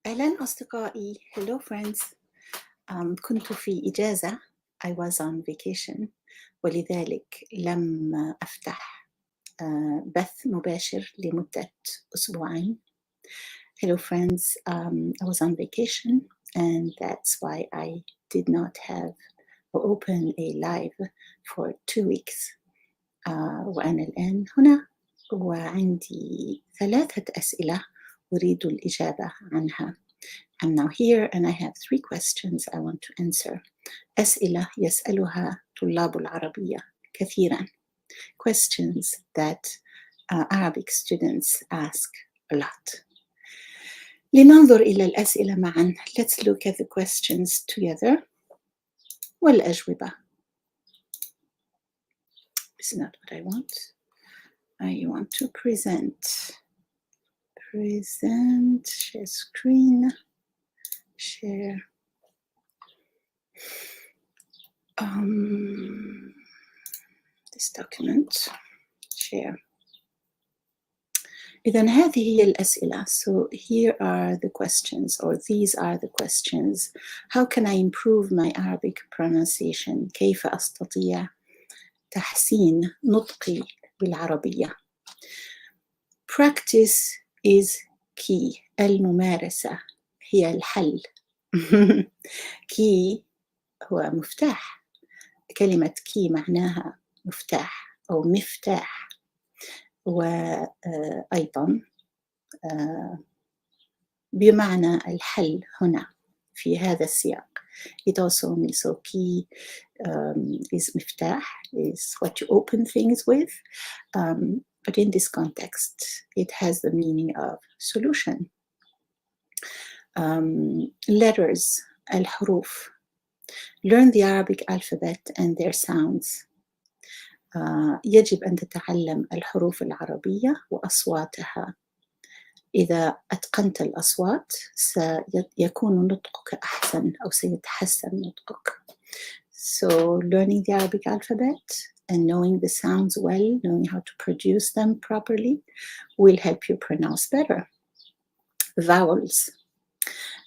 أهلا أصدقائي. Hello friends. كنت في إجازة. I was on vacation ولذلك لم أفتح بث مباشر لمدة أسبوعين. Hello friends. I was on vacation and that's why I did not have or open a live for 2 weeks. وأنا الآن هنا وعندي 3 أسئلة أريد الإجابة عنها. I'm now here and I have 3 questions I want to answer. أسئلة يسألها طلاب العربية كثيرا. Questions that Arabic students ask a lot. لننظر إلى الأسئلة معا. Let's look at the questions together. والأجوبة. It's not what I want. I want to present, share screen, share. This document, share. إذن هذه هي الأسئلة. So here are the questions, or these are the questions. How can I improve my Arabic pronunciation? كيف أستطيع تحسين نطقي بالعربية؟ Practice is key. الممارسة هي الحل. key هو مفتاح. كلمة key معناها مفتاح أو مفتاح. وأيضا بمعنى الحل هنا في هذا السياق. It also means so key is مفتاح, is what you open things with. But in this context, it has the meaning of solution. Letters, الحروف. Learn the Arabic alphabet and their sounds. يجب أن تتعلم الحروف العربية وأصواتها. إذا أتقنت الأصوات سيكون نطقك أحسن أو سيتحسن نطقك. So learning the Arabic alphabet and knowing the sounds well, knowing how to produce them properly will help you pronounce better. Vowels.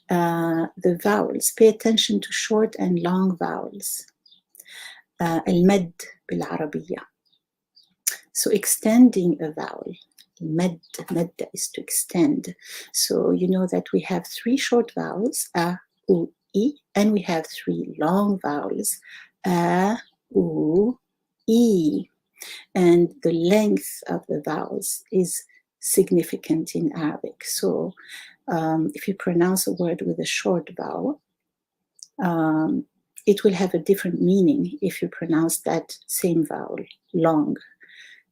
The vowels. Pay attention to short and long vowels. المد بالعربية. So extending a vowel. مد is to extend. So you know that we have 3 short vowels, a, u, I, and we have 3 long vowels, a, u, I. And the length of the vowels is significant in Arabic. So if you pronounce a word with a short vowel, it will have a different meaning if you pronounce that same vowel long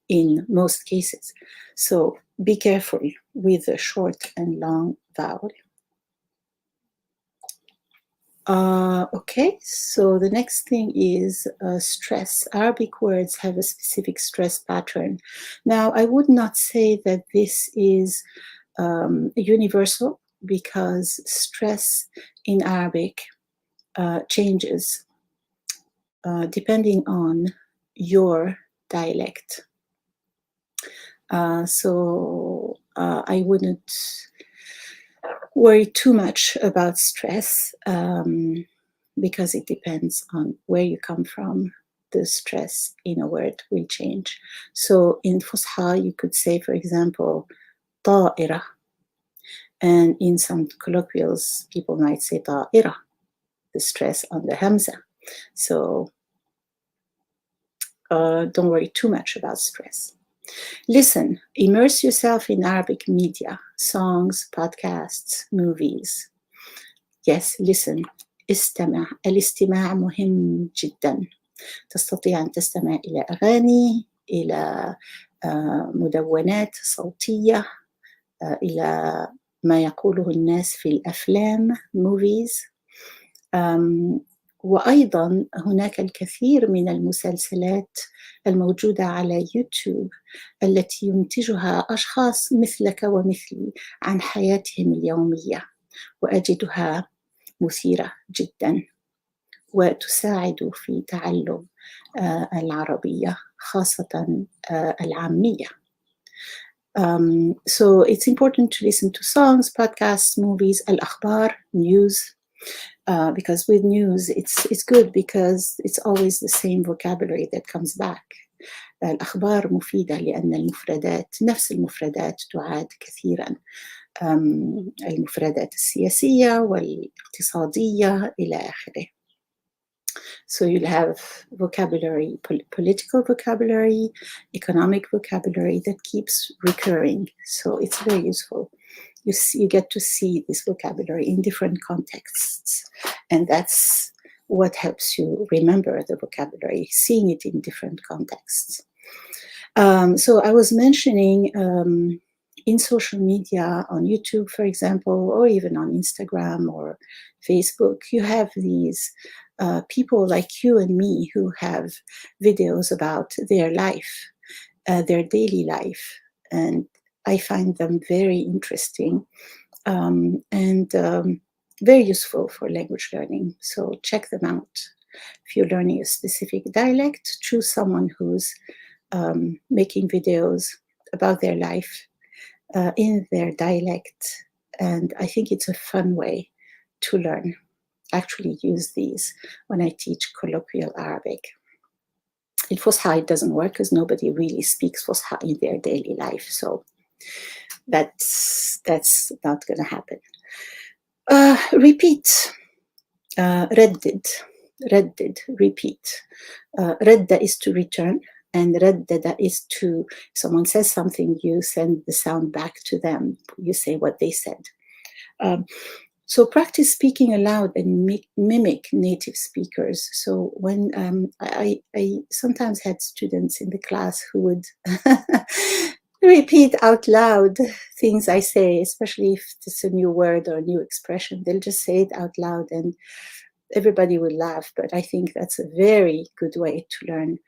in most cases. So be careful with the short and long vowel. Okay, so the next thing is stress. Arabic words have a specific stress pattern. Now, I would not say that this is universal because stress in Arabic changes depending on your dialect. So I wouldn't worry too much about stress because it depends on where you come from. The stress in a word will change. So in Fusha, you could say, for example, طائرة. And in some colloquials, people might say طائرة, the stress on the hamza. So don't worry too much about stress. Listen, immerse yourself in Arabic media, songs, podcasts, movies. Yes, listen. استمع. الاستماع مهم جدا. تستطيع أن تستمع إلى أغاني، إلى مدونات صوتية، إلى ما يقوله الناس في الأفلام movies. وأيضا هناك الكثير من المسلسلات الموجودة على يوتيوب التي ينتجها أشخاص مثلك ومثلي عن حياتهم اليومية، وأجدها مثيرة جدا وتساعد في تعلم العربية خاصة العامية. So it's important to listen to songs, podcasts, movies, al-akhbar, news, because with news it's good because it's always the same vocabulary that comes back. الأخبار مفيدة لأن المفردات نفس المفردات تعاد كثيرا، المفردات السياسية والاقتصادية إلى آخره. So you'll have vocabulary, political vocabulary, economic vocabulary that keeps recurring. So it's very useful. You get to see this vocabulary in different contexts. And that's what helps you remember the vocabulary, seeing it in different contexts. So I was mentioning in social media, on YouTube, for example, or even on Instagram or Facebook, you have these people like you and me who have videos about their life, their daily life. And I find them very interesting and very useful for language learning. So check them out. If you're learning a specific dialect, choose someone who's making videos about their life in their dialect. And I think it's a fun way to learn. I actually use these when I teach colloquial Arabic. In Fusha, it doesn't work because nobody really speaks Fusha in their daily life. So that's not going to happen. Repeat. Redded, repeat. Redda is to return, and reddada is to, someone says something, you send the sound back to them. You say what they said. So practice speaking aloud and mimic native speakers. So when I sometimes had students in the class who would repeat out loud things I say, especially if it's a new word or a new expression. They'll just say it out loud and everybody will laugh. But I think that's a very good way to learn.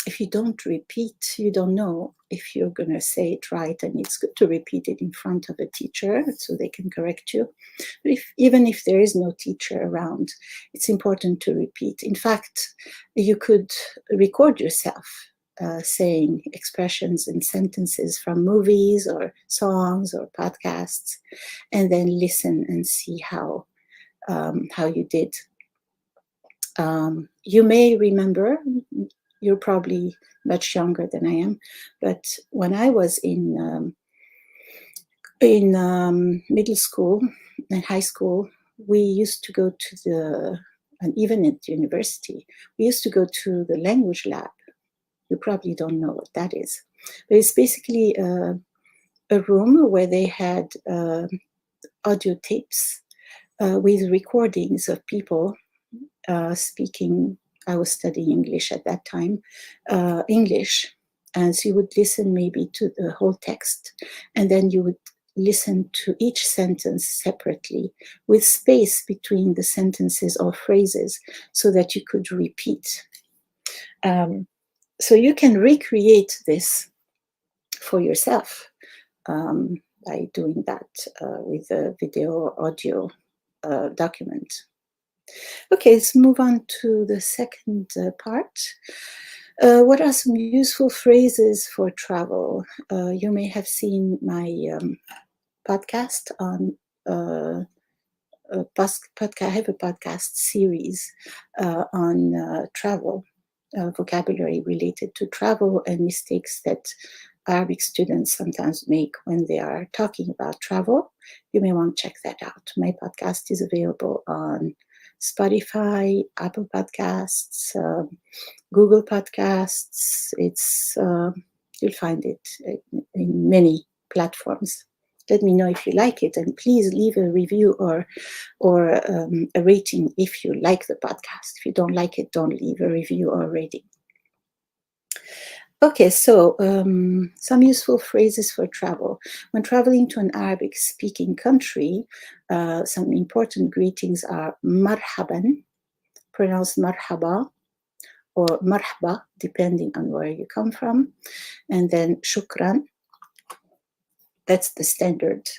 If you don't repeat, you don't know if you're going to say it right, and it's good to repeat it in front of a teacher so they can correct you. But even if there is no teacher around, it's important to repeat. In fact, you could record yourself saying expressions and sentences from movies or songs or podcasts, and then listen and see how you did. You may remember, you're probably much younger than I am, but when I was in middle school and high school, we used to go to and even at university, we used to go to the language lab. You probably don't know what that is, but it's basically a room where they had audio tapes with recordings of people speaking. I was studying English at that time, English. And so you would listen maybe to the whole text, and then you would listen to each sentence separately with space between the sentences or phrases so that you could repeat. So you can recreate this for yourself by doing that with a video or audio document. Okay, let's move on to the second part. What are some useful phrases for travel? You may have seen my podcast on I have a podcast series on travel, vocabulary related to travel and mistakes that Arabic students sometimes make when they are talking about travel. You may want to check that out. My podcast is available on Spotify, Apple Podcasts, Google Podcasts. It's you'll find it in many platforms. Let me know if you like it, and please leave a review or a rating if you like the podcast. If you don't like it, don't leave a review or a rating. Okay, so some useful phrases for travel. When traveling to an Arabic-speaking country, some important greetings are marḥaban, pronounced marḥaba, or marḥaba, depending on where you come from. And then šukran, that's the standard.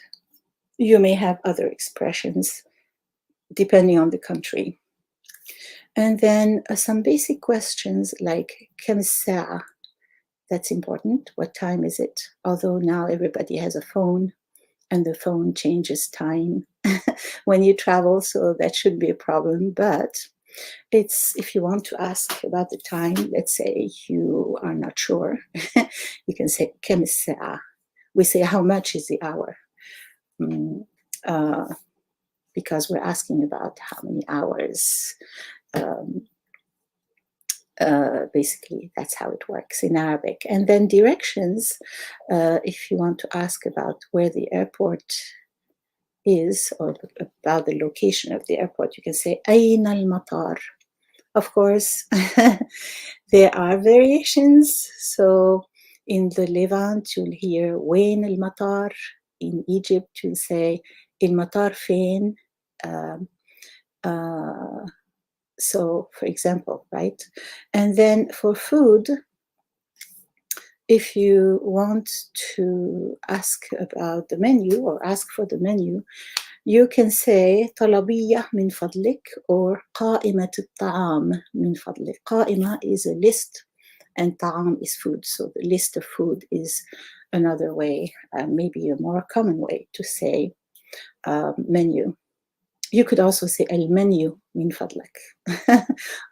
You may have other expressions depending on the country. And then some basic questions like kam الساعة, That's important. What time is it? Although now everybody has a phone and the phone changes time when you travel, so that shouldn't be a problem. But it's, if you want to ask about the time, let's say you are not sure, you can say كم الساعة. We say how much is the hour, because we're asking about how many hours. Basically, that's how it works in Arabic. And then directions, if you want to ask about where the airport is or about the location of the airport, you can say أين المطار. Of course, there are variations. So in the Levant, you'll hear وين المطار. In Egypt, you'll say المطار فين. So, for example, right? And then for food, if you want to ask about the menu or ask for the menu, you can say طلبية من فضلك or قائمة الطعام من فضلك. قائمة is a list and طعام is food. So the list of food is another way, maybe a more common way to say menu. You could also say المنيو من فضلك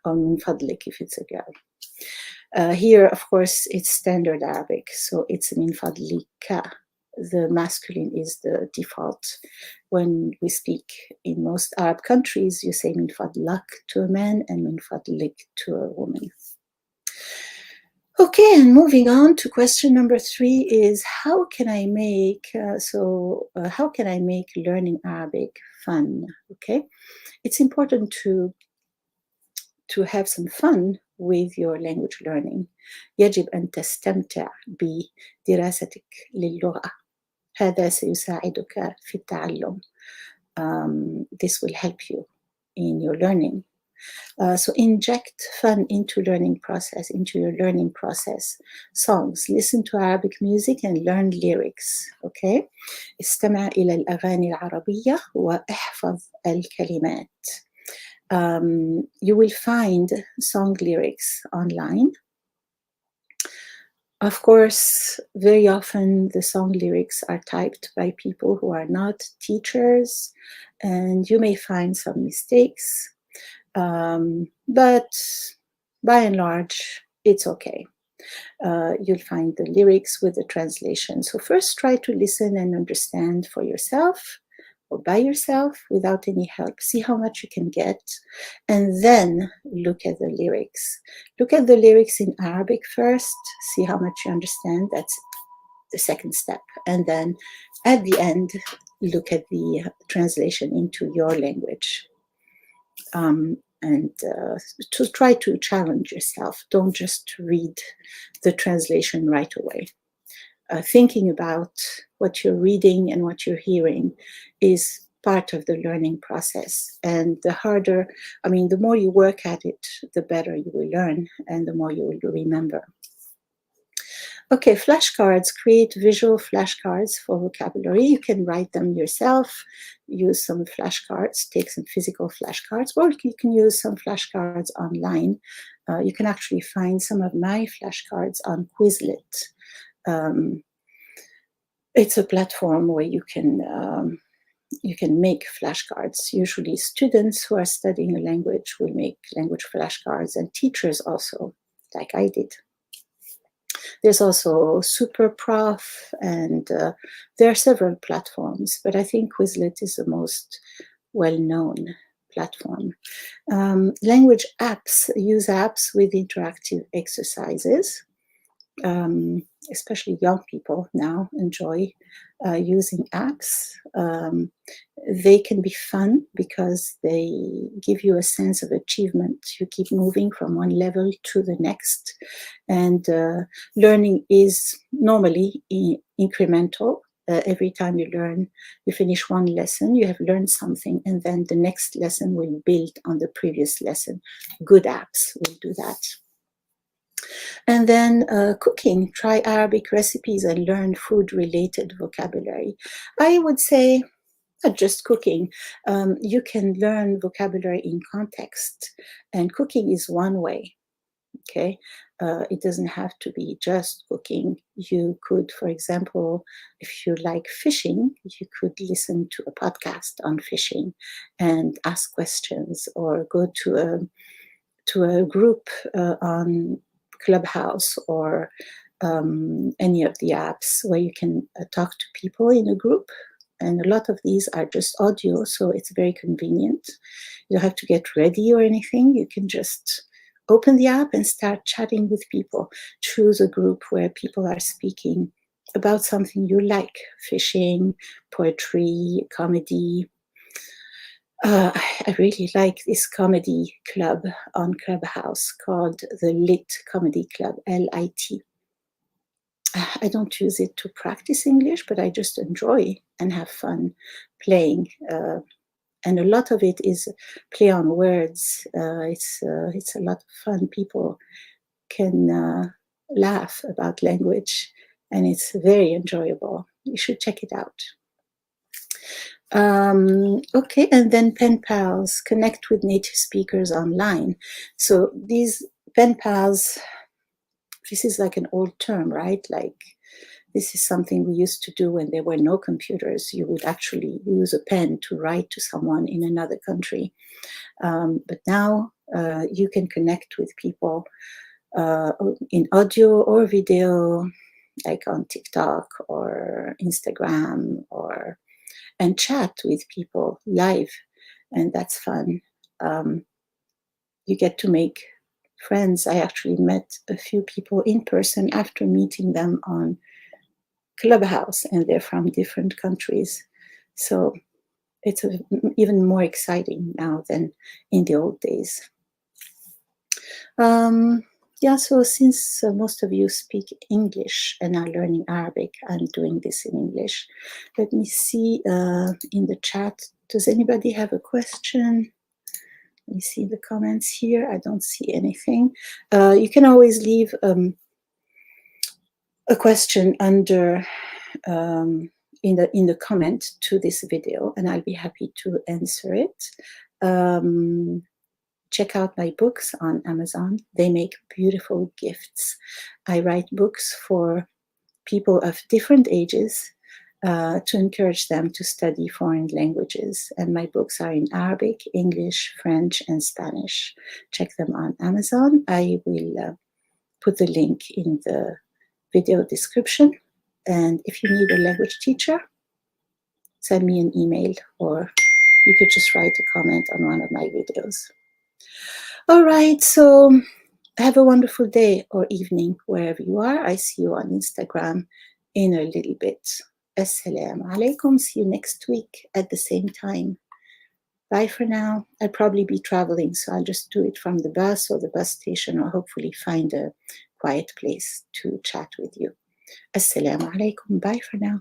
or من فضلك if it's a girl. Here, of course, it's standard Arabic, so it's من فضلك. The masculine is the default. When we speak in most Arab countries, you say من فضلك to a man and من فضلك to a woman. Okay, and moving on to question number 3 is how can I make how can I make learning Arabic fun? Okay, it's important to have some fun with your language learning. يجب أن تستمتع بدراستك للغة. هذا سيساعدك في التعلم. This will help you in your learning. So inject fun into your learning process. Songs, listen to Arabic music and learn lyrics. Okay, استمع إلى الأغاني العربية واحفظ الكلمات. You will find song lyrics online. Of course, very often the song lyrics are typed by people who are not teachers, and you may find some mistakes. But by and large, it's okay. You'll find the lyrics with the translation. So first try to listen and understand for yourself or by yourself without any help. See how much you can get, and then look at the lyrics. Look at the lyrics in Arabic first, see how much you understand. That's the second step. And then at the end, look at the translation into your language. And to try to challenge yourself. Don't just read the translation right away. Thinking about what you're reading and what you're hearing is part of the learning process. And the more you work at it, the better you will learn and the more you will remember. Okay, flashcards, create visual flashcards for vocabulary. You can write them yourself, use some flashcards, take some physical flashcards, or you can use some flashcards online. You can actually find some of my flashcards on Quizlet. It's a platform where you can make flashcards. Usually students who are studying a language will make language flashcards, and teachers also, like I did. There's also SuperProf, and there are several platforms, but I think Quizlet is the most well-known platform. Language apps, use apps with interactive exercises. Especially young people now enjoy using apps. They can be fun because they give you a sense of achievement. You keep moving from one level to the next, and learning is normally incremental. Every time you learn, you finish one lesson, you have learned something, and then the next lesson will build on the previous lesson. Good apps will do that. And then cooking, try Arabic recipes and learn food-related vocabulary. I would say not just cooking. You can learn vocabulary in context, and cooking is one way. Okay, It doesn't have to be just cooking. You could, for example, if you like fishing, you could listen to a podcast on fishing and ask questions, or go to a group on Clubhouse or any of the apps where you can talk to people in a group. And a lot of these are just audio, so it's very convenient. You don't have to get ready or anything. You can just open the app and start chatting with people. Choose a group where people are speaking about something you like: fishing, poetry, comedy. I really like this comedy club on Clubhouse called the Lit Comedy Club, LIT. I don't use it to practice English, but I just enjoy and have fun playing. And a lot of it is play on words. It's a lot of fun. People can laugh about language, and it's very enjoyable. You should check it out. Okay, and then pen pals, connect with native speakers online. So these pen pals, this is like an old term, right? Like, this is something we used to do when there were no computers. You would actually use a pen to write to someone in another country. But now you can connect with people in audio or video, like on TikTok or Instagram, and chat with people live, and that's fun. You get to make friends. I actually met a few people in person after meeting them on Clubhouse, and they're from different countries. So it's even more exciting now than in the old days. Yeah, so since most of you speak English and are learning Arabic, I'm doing this in English. Let me see in the chat, does anybody have a question? Let me see the comments here. I don't see anything. You can always leave a question under in the comment to this video, and I'll be happy to answer it. Check out my books on Amazon. They make beautiful gifts. I write books for people of different ages to encourage them to study foreign languages. And my books are in Arabic, English, French, and Spanish. Check them on Amazon. I will put the link in the video description. And if you need a language teacher, send me an email, or you could just write a comment on one of my videos. All right, so have a wonderful day or evening wherever you are. I see you on Instagram in a little bit. Assalamu alaikum. See you next week at the same time. Bye for now. I'll probably be traveling, so I'll just do it from the bus or the bus station, or hopefully find a quiet place to chat with you. Assalamu alaikum. Bye for now.